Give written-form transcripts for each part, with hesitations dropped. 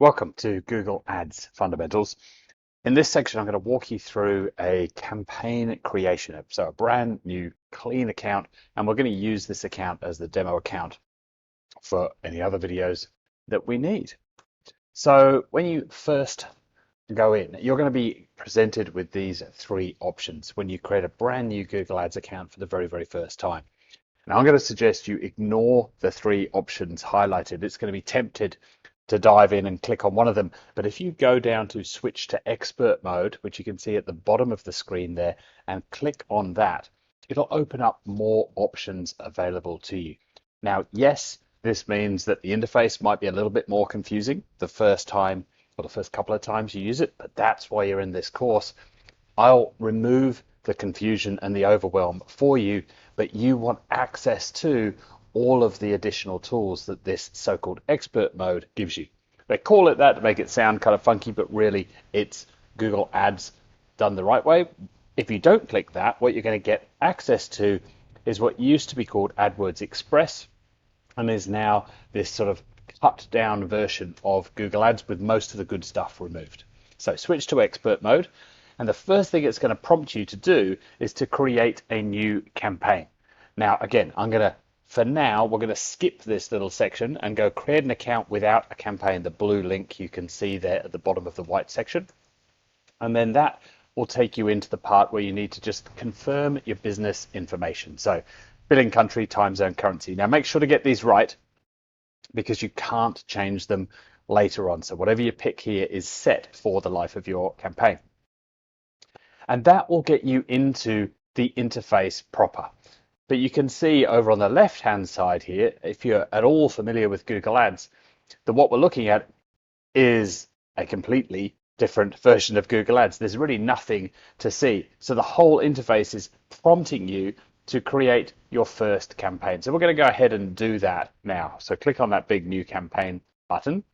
Welcome to Google Ads Fundamentals. In this section, I'm going to walk you through a campaign creation app. So a brand new clean account, and we're going to use this account as the demo account for any other videos that we need. So when you first go in, you're going to be presented with these three options when you create a brand new Google Ads account for the very first time. Now I'm going to suggest you ignore the three options highlighted. It's going to be tempted to dive in and click on one of them. But if you go down to switch to expert mode, which you can see at the bottom of the screen there, and click on that, it'll open up more options available to you. Now, yes, this means that the interface might be a little bit more confusing the first time or the first couple of times you use it, but that's why you're in this course. I'll remove the confusion and the overwhelm for you, but you want access to all of the additional tools that this so-called expert mode gives you. They call it that to make it sound kind of funky, but really it's Google Ads done the right way. If you don't click that, what you're going to get access to is what used to be called AdWords Express and is now this sort of cut down version of Google Ads with most of the good stuff removed. So switch to expert mode, and the first thing it's going to prompt you to do is to create a new campaign. Now, again, for now, we're going to skip this little section and go create an account without a campaign, the blue link you can see there at the bottom of the white section. And then that will take you into the part where you need to just confirm your business information. So billing country, time zone, currency. Now make sure to get these right because you can't change them later on. So whatever you pick here is set for the life of your campaign. And that will get you into the interface proper. But you can see over on the left-hand side here, if you're at all familiar with Google Ads, that what we're looking at is a completely different version of Google Ads. There's really nothing to see. So the whole interface is prompting you to create your first campaign. So we're going to go ahead and do that now. So click on that big new campaign button.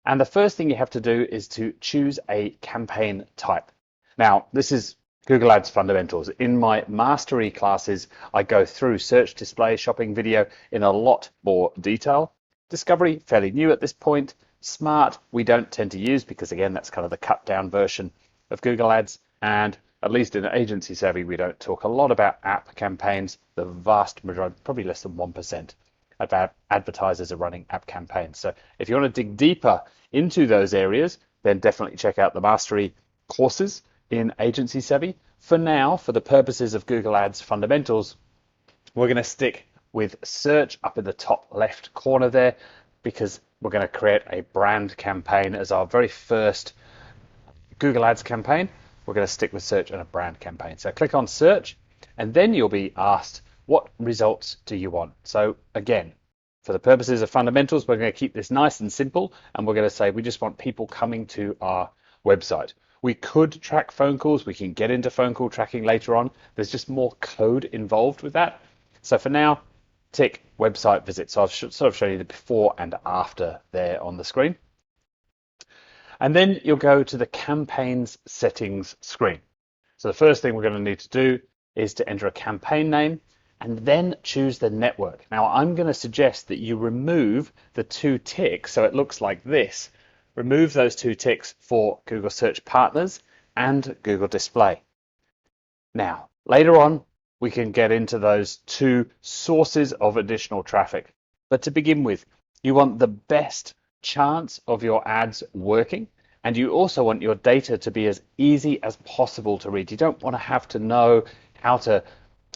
And the first thing you have to do is to choose a campaign type. Now, this is Google Ads Fundamentals. In my mastery classes, I go through search, display, shopping, video in a lot more detail. Discovery, fairly new at this point. Smart, we don't tend to use because, again, that's kind of the cut down version of Google Ads. And at least in Agency Savvy, we don't talk a lot about app campaigns. The vast majority, probably less than 1% of advertisers are running app campaigns. So if you want to dig deeper into those areas, then definitely check out the mastery courses in Agency Savvy. For now, for the purposes of Google Ads Fundamentals, we're going to stick with search up in the top left corner there because we're going to create a brand campaign as our very first Google Ads campaign. We're going to stick with search and a brand campaign. So click on search and then you'll be asked, what results do you want? So again, for the purposes of fundamentals, we're going to keep this nice and simple and we're going to say we just want people coming to our website. We could track phone calls. We can get into phone call tracking later on. There's just more code involved with that. So for now, tick website visit. So I've sort of shown you the before and after there on the screen. And then you'll go to the campaigns settings screen. So the first thing we're going to need to do is to enter a campaign name and then choose the network. Now I'm going to suggest that you remove the two ticks so it looks like this. Remove those two ticks for Google Search Partners and Google Display. Now, later on, we can get into those two sources of additional traffic. But to begin with, you want the best chance of your ads working, and you also want your data to be as easy as possible to read. You don't want to have to know how to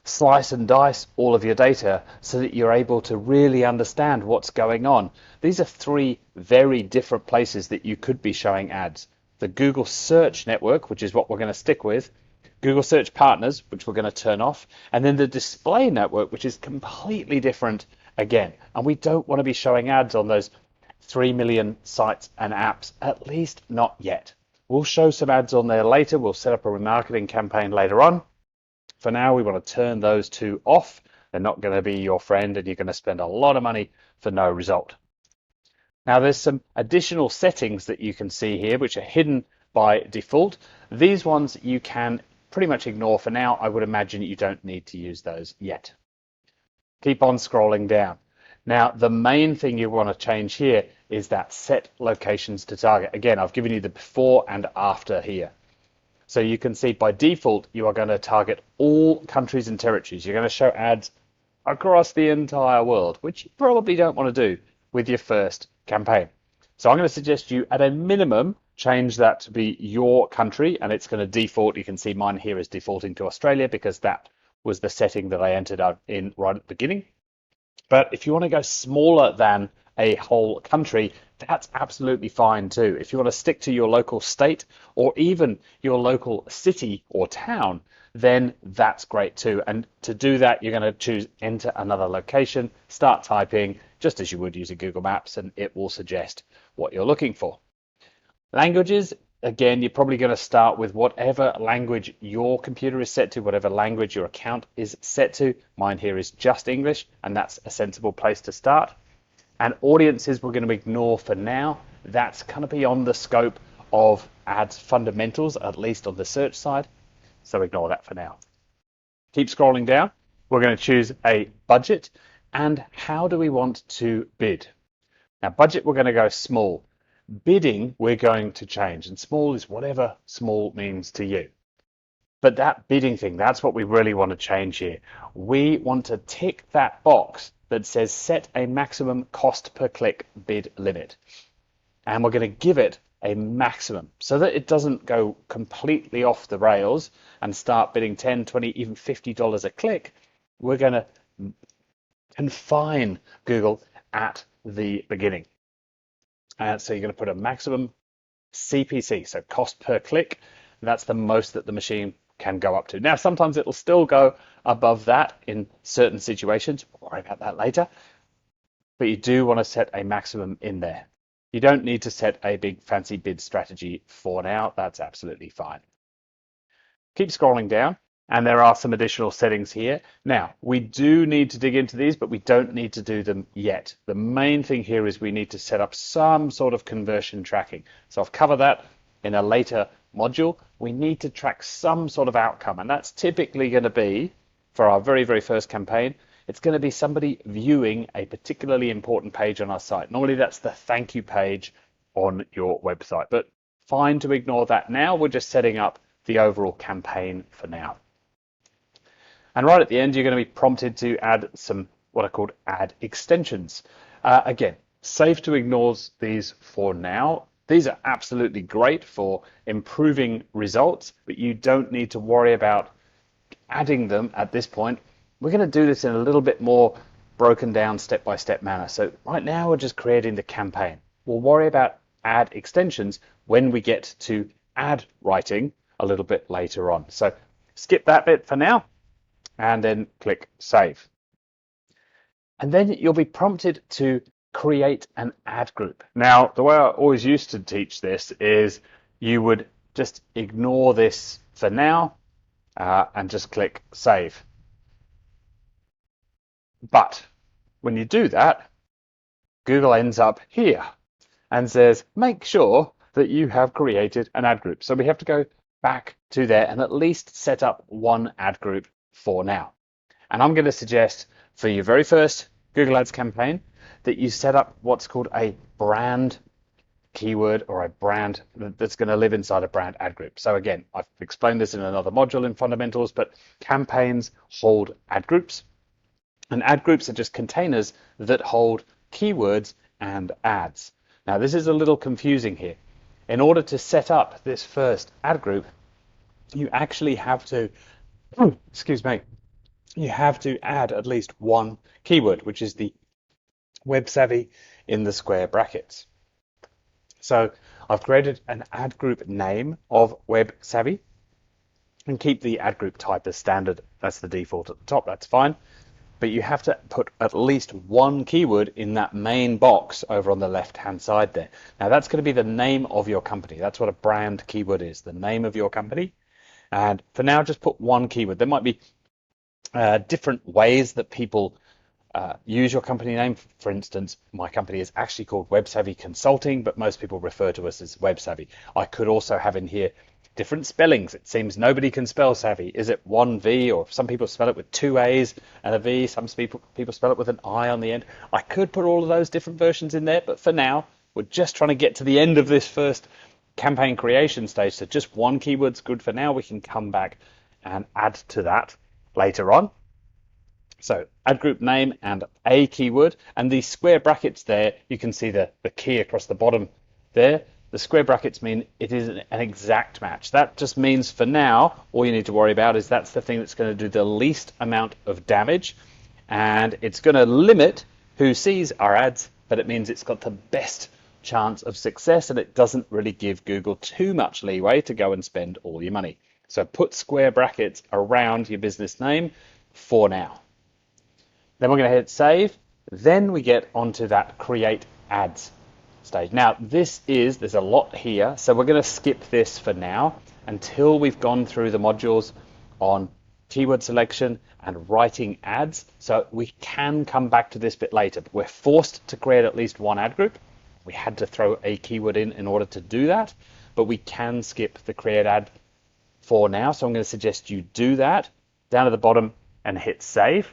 slice and dice all of your data so that you're able to really understand what's going on. These are three very different places that you could be showing ads. The Google Search Network, which is what we're going to stick with, Google Search Partners, which we're going to turn off, and then the Display Network, which is completely different again. And we don't want to be showing ads on those 3 million sites and apps, at least not yet. We'll show some ads on there later. We'll set up a remarketing campaign later on. For now, we want to turn those two off. They're not going to be your friend and you're going to spend a lot of money for no result. Now there's some additional settings that you can see here which are hidden by default. These ones you can pretty much ignore for now. I would imagine you don't need to use those yet. Keep on scrolling down. Now, the main thing you want to change here is that set locations to target. Again, I've given you the before and after here. So you can see by default, you are going to target all countries and territories. You're going to show ads across the entire world, which you probably don't want to do with your first campaign. So I'm going to suggest you, at a minimum, change that to be your country, and it's going to default. You can see mine here is defaulting to Australia because that was the setting that I entered in right at the beginning. But if you want to go smaller than a whole country, that's absolutely fine too. If you want to stick to your local state or even your local city or town, then that's great too. And to do that, you're going to choose enter another location, start typing just as you would using Google Maps, and it will suggest what you're looking for. Languages, again, you're probably going to start with whatever language your computer is set to, whatever language your account is set to. Mine here is just English, and that's a sensible place to start. And audiences we're going to ignore for now. That's kind of beyond the scope of ads fundamentals, at least on the search side. So ignore that for now. Keep scrolling down. We're going to choose a budget. And how do we want to bid? Now, budget, we're going to go small. Bidding, we're going to change. And small is whatever small means to you. But that bidding thing, that's what we really want to change here. We want to tick that box that says set a maximum cost per click bid limit. And we're going to give it a maximum so that it doesn't go completely off the rails and start bidding 10, 20, even $50 a click. We're going to confine Google at the beginning. And so you're going to put a maximum CPC, so cost per click. That's the most that the machine can go up to. Now, sometimes it'll still go above that in certain situations. We'll worry about that later. But you do want to set a maximum in there. You don't need to set a big fancy bid strategy for now. That's absolutely fine. Keep scrolling down, and there are some additional settings here. Now, we do need to dig into these, but we don't need to do them yet. The main thing here is we need to set up some sort of conversion tracking. So I'll cover that in a later module. We need to track some sort of outcome, and that's typically going to be, for our very, very first campaign, it's going to be somebody viewing a particularly important page on our site. Normally that's the thank you page on your website, but fine to ignore that now. We're just setting up the overall campaign for now. And right at the end, you're going to be prompted to add some what are called ad extensions. Again, safe to ignore these for now. These are absolutely great for improving results, but you don't need to worry about adding them at this point. We're going to do this in a little bit more broken down step-by-step manner. So right now we're just creating the campaign. We'll worry about ad extensions when we get to ad writing a little bit later on. So skip that bit for now and then click save. And then you'll be prompted to create an ad group. Now, the way I always used to teach this is you would just ignore this for now and just click save. But when you do that, Google ends up here and says, make sure that you have created an ad group. So we have to go back to there and at least set up one ad group for now. And I'm going to suggest for your very first Google Ads campaign that you set up what's called a brand keyword or a brand that's going to live inside a brand ad group. So again, I've explained this in another module in fundamentals, but campaigns hold ad groups. And ad groups are just containers that hold keywords and ads. Now, this is a little confusing here. In order to set up this first ad group, you actually have to, you have to add at least one keyword, which is the Web Savvy in the square brackets. So I've created an ad group name of Web Savvy and keep the ad group type as standard. That's the default at the top, that's fine. But you have to put at least one keyword in that main box over on the left-hand side there. Now that's going to be the name of your company. That's what a brand keyword is, the name of your company. And for now, just put one keyword. There might be different ways that people use your company name. For instance, my company is actually called Web Savvy Consulting, but most people refer to us as Web Savvy. I could also have in here different spellings. It seems nobody can spell Savvy. Is it one V, or some people spell it with two A's and a V? Some people spell it with an I on the end. I could put all of those different versions in there, but for now, we're just trying to get to the end of this first campaign creation stage. So just one keyword's good for now. We can come back and add to that later on. So ad group name and a keyword, and these square brackets there, you can see the key across the bottom there. The square brackets mean it is an exact match. That just means for now, all you need to worry about is that's the thing that's going to do the least amount of damage, and it's going to limit who sees our ads, but it means it's got the best chance of success, and it doesn't really give Google too much leeway to go and spend all your money. So put square brackets around your business name for now. Then we're going to hit save. Then we get onto that create ads stage. Now there's a lot here, so we're going to skip this for now until we've gone through the modules on keyword selection and writing ads. So we can come back to this bit later, but we're forced to create at least one ad group. We had to throw a keyword in order to do that, but we can skip the create ad for now. So I'm going to suggest you do that down at the bottom and hit save.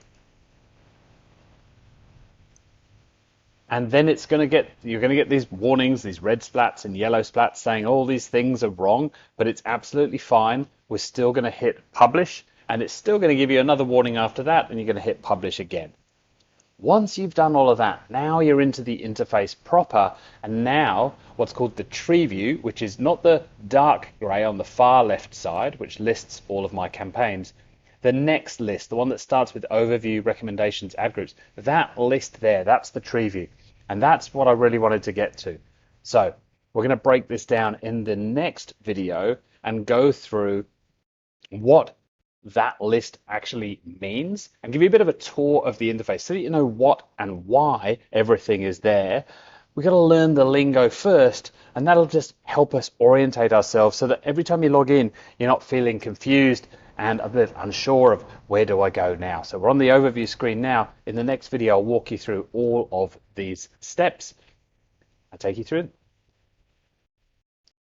And then you're going to get these warnings, these red splats and yellow splats saying all these things are wrong, but it's absolutely fine. We're still going to hit publish, and it's still going to give you another warning after that, and you're going to hit publish again. Once you've done all of that, now you're into the interface proper, and now what's called the tree view, which is not the dark gray on the far left side, which lists all of my campaigns. The next list, the one that starts with overview, recommendations, ad groups, that list there, that's the tree view. And that's what I really wanted to get to. So we're going to break this down in the next video and go through what that list actually means and give you a bit of a tour of the interface so that you know what and why everything is there. We've got to learn the lingo first, and that'll just help us orientate ourselves so that every time you log in, you're not feeling confused and a bit unsure of where do I go now. So we're on the overview screen now. In the next video, I'll walk you through all of these steps and take you through them.